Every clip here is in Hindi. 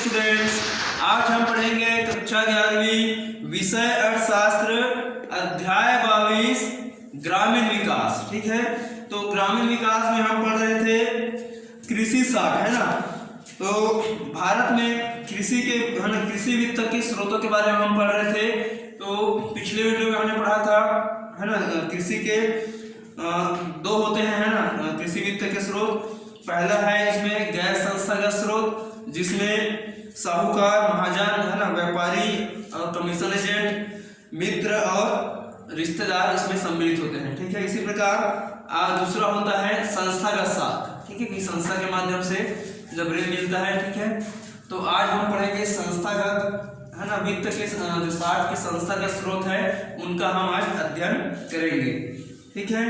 स्टूडेंट्स, आज हम पढ़ेंगे कक्षा 11वीं विषय अर्थशास्त्र अध्याय 22 ग्रामीण विकास। ठीक है, तो ग्रामीण विकास में हम पढ़ रहे थे कृषि शाख, है ना। तो भारत में कृषि के कृषि वित्त के स्रोतों के बारे में हम पढ़ रहे थे। तो पिछले वीडियो में हमने पढ़ा था, है ना, कृषि के दो होते हैं, है ना, कृषि वित्त के स्रोत। पहला है इसमें गैर संस्थागत स्रोत, जिसमें साहूकार, महाजन, है ना, व्यापारी और कमीशन एजेंट, मित्र और रिश्तेदार इसमें सम्मिलित होते हैं। ठीक है, इसी प्रकार दूसरा होता है संस्थागत शाख। ठीक है, कि संस्था के माध्यम से जब ऋण मिलता है। ठीक है, तो आज हम पढ़ेंगे संस्थागत, है ना, वित्त के जो शाख के संस्थागत स्रोत है उनका हम आज अध्ययन करेंगे। ठीक है,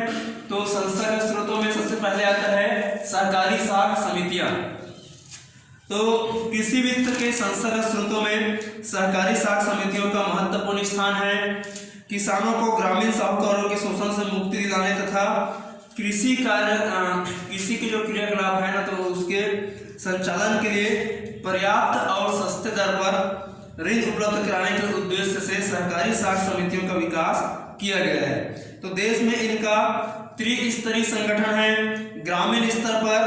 तो संस्थागत स्रोतों में सबसे पहले आता है सहकारी शाख समितियां। तो कृषि वित्त के संस्थागत स्रोतों में सहकारी शाख समितियों का महत्वपूर्ण स्थान है। किसानों को ग्रामीण साहूकारों के शोषण से मुक्ति दिलाने तथा कृषि के जो क्रियाकलाप है ना, तो उसके संचालन के लिए पर्याप्त और सस्ते दर पर ऋण उपलब्ध कराने के उद्देश्य से सहकारी शाख समितियों का विकास किया गया है। तो देश में इनका त्रिस्तरीय संगठन है। ग्रामीण स्तर पर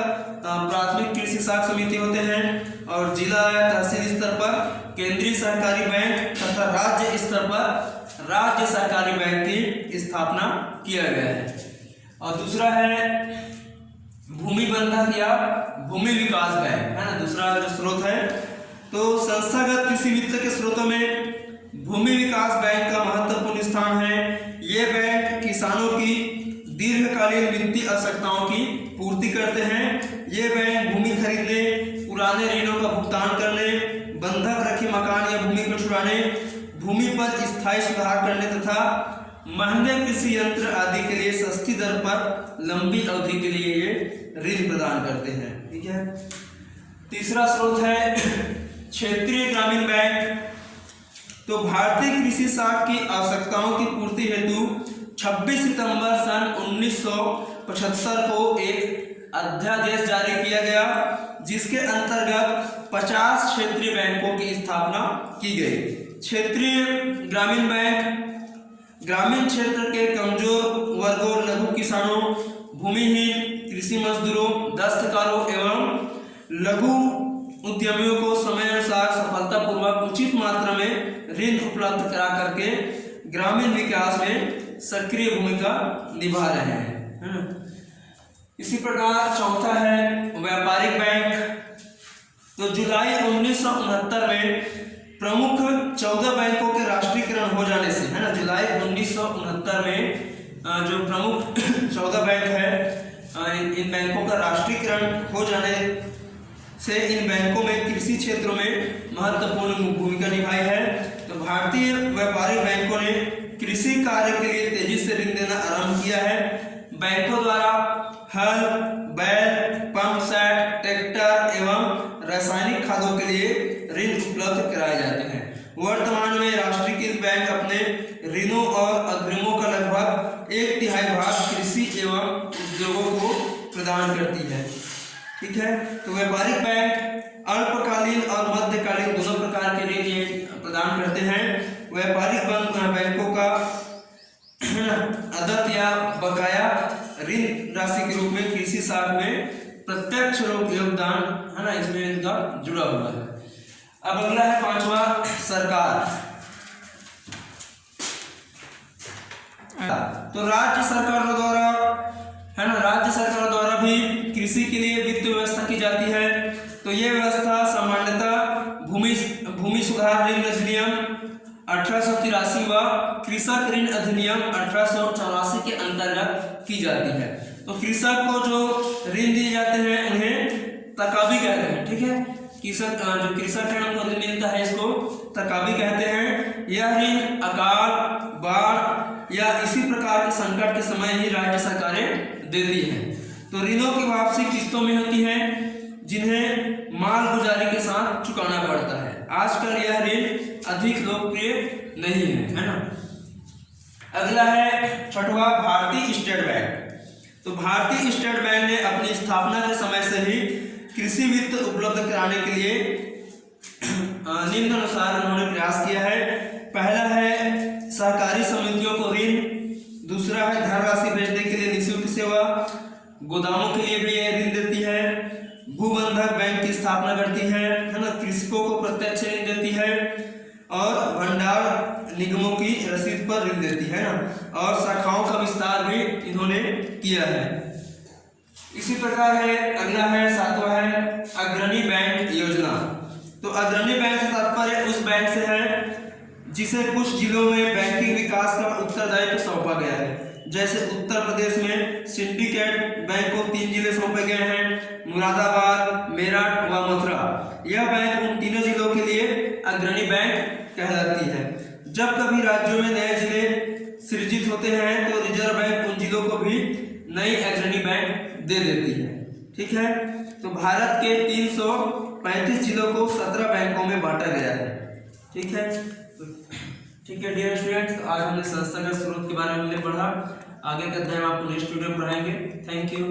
प्राथमिक कृषि शाख समिति होते हैं और जिला या तहसील स्तर पर केंद्रीय सहकारी बैंक तथा राज्य स्तर पर राज्य सहकारी बैंक की स्थापना किया गया है। और दूसरा है भूमि बंधक या भूमि विकास बैंक, है ना, दूसरा जो स्रोत है। तो संस्थागत कृषि वित्त के स्रोतों में भूमि विकास बैंक का महत्वपूर्ण स्थान है। ये बैंक किसानों की दीर्घकालीन वित्तीय आवश्यकताओं की पूर्ति करते हैं। ये बैंक भूमि खरीदने, पुराने ऋणों का भुगतान करने, बंधक रखे मकान या भूमि को छुड़ाने, भूमि पर स्थायी सुधार करने तथा महंगे कृषि यंत्र आदि के लिए सस्ती दर पर लंबी अवधि के लिए ये ऋण प्रदान करते हैं। ठीक है, तीसरा स्रोत है क्षेत्रीय ग्रामीण बैंक। तो भारतीय कृषि शाख की आवश्यकताओं की पूर्ति हेतु 26 सितंबर सन 1975 को एक अध्यादेश जारी किया गया, जिसके अंतर्गत 50 क्षेत्रीय बैंकों की स्थापना की गई। क्षेत्रीय ग्रामीण बैंक ग्रामीण क्षेत्र के कमजोर वर्गों, लघु किसानों, भूमिहीन कृषि मजदूरों, दस्तकारों एवं लघु उद्यमियों को समय अनुसार सफलतापूर्वक उचित मात्रा में ऋण उपलब्ध करा करके ग्रामीण विकास में सक्रिय भूमिका निभा रहे हैं। इसी प्रकार चौथा है व्यापारिक बैंक। तो जुलाई 1969 में प्रमुख 14 बैंकों के राष्ट्रीयकरण हो जाने से, है ना, जुलाई 1969 में जो प्रमुख 14 बैंक है, इन बैंकों का राष्ट्रीयकरण हो जाने से इन बैंकों में कृषि क्षेत्रों में महत्वपूर्ण भूमिका निभाई है। तो भारतीय व्यापारिक बैंकों ने कृषि कार्य के लिए तेजी से ऋण देना आरंभ किया है। बैंकों द्वारा हल, बैल, पंप सेट, ट्रैक्टर एवं रासायनिक खादों के लिए ऋण उपलब्ध कराए जाते हैं। वर्तमान में राष्ट्रीयकृत बैंक अपने ऋणों और अग्रिमों का लगभग 1/3 भाग कृषि एवं उद्योगों को प्रदान करती है। ठीक है, तो व्यापारिक बैंक अल्पकालीन और मध्यकालीन दोनों प्रकार के ऋण प्रदान करते हैं। व्यापारिक बैंकों का अदत या बकाया ऋण राशि के रूप में कृषि शाख में प्रत्यक्ष योगदान, है ना, इसमें इनका जुड़ा हुआ है। अब अगला है पांचवा सरकार। तो राज्य सरकारों द्वारा, है ना, राज्य सरकार द्वारा भी कृषि के लिए वित्त व्यवस्था की जाती है। तो ये व्यवस्था सामान्यतः भूमि सुधार ऋण अधिनियम 1883 व कृषक ऋण अधिनियम 1884 के अंतर्गत की जाती है। तो कृषक को जो ऋण दिए जाते हैं उन्हें तकाबी कहते हैं। ठीक है, जो कृषक है उनको ऋण मिलता है, इसको तकाबी कहते हैं। यह ऋण अकाल, बाढ़ या इसी प्रकार के संकट के समय ही राज्य सरकारें देती हैं। तो ऋणों की वापसी किस्तों में होती है, जिन्हें मालगुजारी के साथ चुकाना पड़ता है। आजकल यह ऋण अधिक लोकप्रिय नहीं है ना। अगला है छठवां भारतीय स्टेट बैंक। तो भारतीय स्टेट बैंक ने अपनी स्थापना के समय से ही कृषि वित्त उपलब्ध कराने के लिए निम्नानुसार उन्होंने प्रयास किया है। पहला है सहकारी समितियों को ऋण, दूसरा है धनराशि भेजने के लिए निःशुल्क सेवा, गोदामों के लिए भी यह ऋण देती है, भूबंधक बैंक की स्थापना करती है ना, कृषकों को प्रत्यक्ष ऋण देती है और भंडार निगमों की रसीद पर ऋण देती है ना, और शाखाओं का विस्तार भी इन्होंने किया है। इसी प्रकार है अगला है 7वां है अग्रणी बैंक योजना। तो अग्रणी बैंक से तात्पर्य उस बैंक से है जिसे कुछ जिलों में बैंकिंग विकास का उत्तरदायित्व सौंपा गया है। जैसे उत्तर प्रदेश में सिंडिकेट बैंक को 3 जिले सौंपे गए हैं, मुरादाबाद, मेरठ व मथुरा। यह बैंक उन तीनों जिलों के लिए अग्रणी बैंक कहलाती है। जब कभी राज्यों में नए जिले सृजित होते हैं तो रिजर्व बैंक उन जिलों को भी नई अग्रणी बैंक दे देती है। ठीक है, तो भारत के 335 जिलों को 17 बैंकों में बांटा गया है। ठीक है, ठीक है डियर स्टूडेंट्स, आज हमने संस्थागत स्रोत के बारे में पढ़ा। आगे का अध्याय आपको नेक्स्ट वीडियो में पढ़ाएंगे। Thank you.